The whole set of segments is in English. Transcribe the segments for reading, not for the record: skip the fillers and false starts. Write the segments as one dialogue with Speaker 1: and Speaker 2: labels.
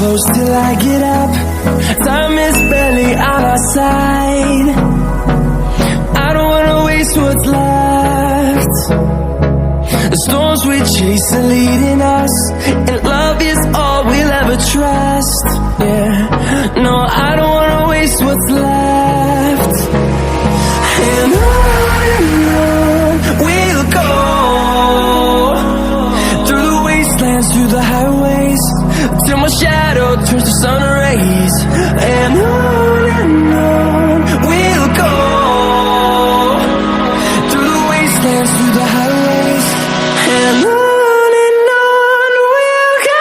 Speaker 1: close till I get up. Time is barely on our side. I don't wanna waste what's left. The storms we chase are leading us, and love is all we'll ever trust. Yeah, no, I don't wanna waste what's left. And on we'll go, through the wastelands, through the highways, till my shadow turns to sun rays. And on we'll go, through the wastelands, through the highways, and on we'll go.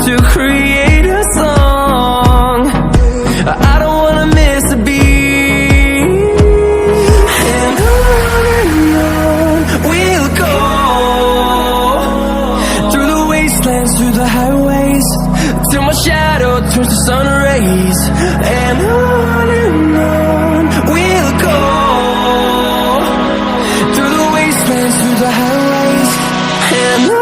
Speaker 1: To create a song, I don't wanna miss a beat. And on we'll go, through the wastelands, through the highways, till my shadow turns to sun rays. And on we'll go, through the wastelands, through the highways, and on.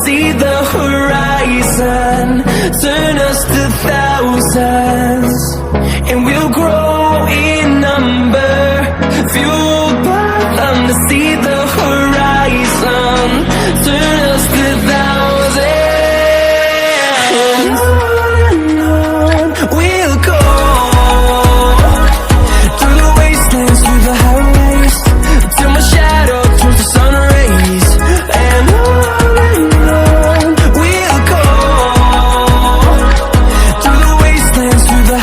Speaker 1: See the horizon, turn us to thousands, and we'll grow in number, fueled by them to see the horizon, turn us to thousands. And on we'll go, through the wastelands, through the highways, till my shadow turns to sun rays. And we'll go, through the wastelands, through the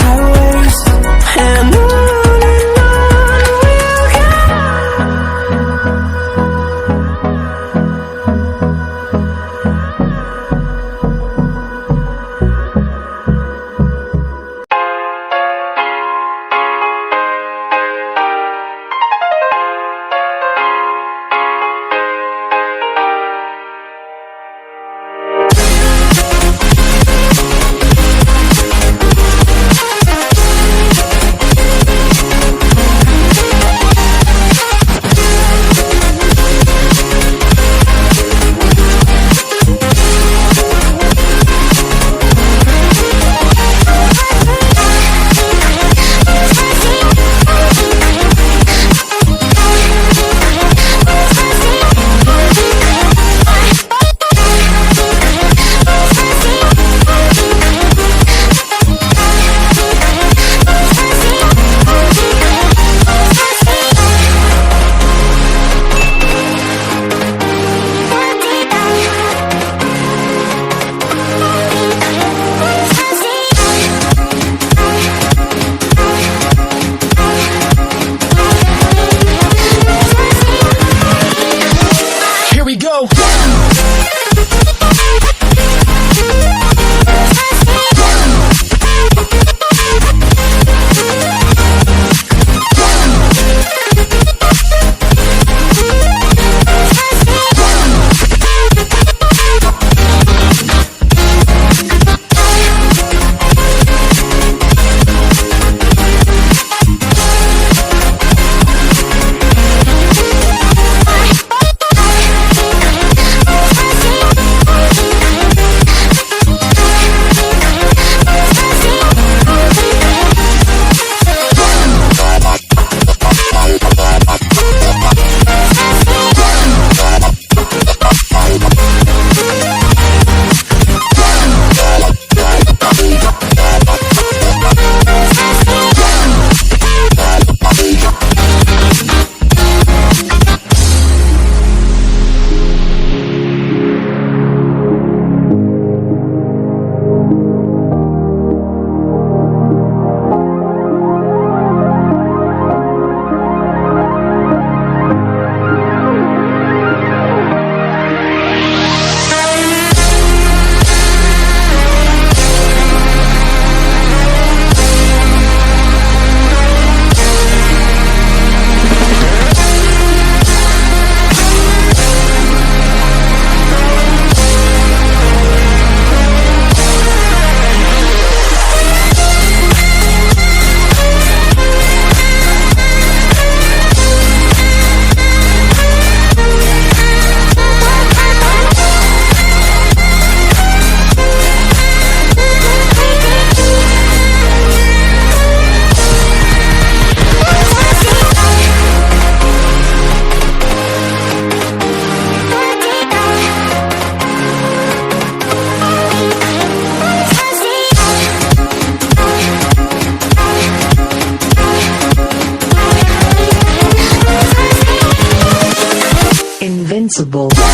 Speaker 2: responsible.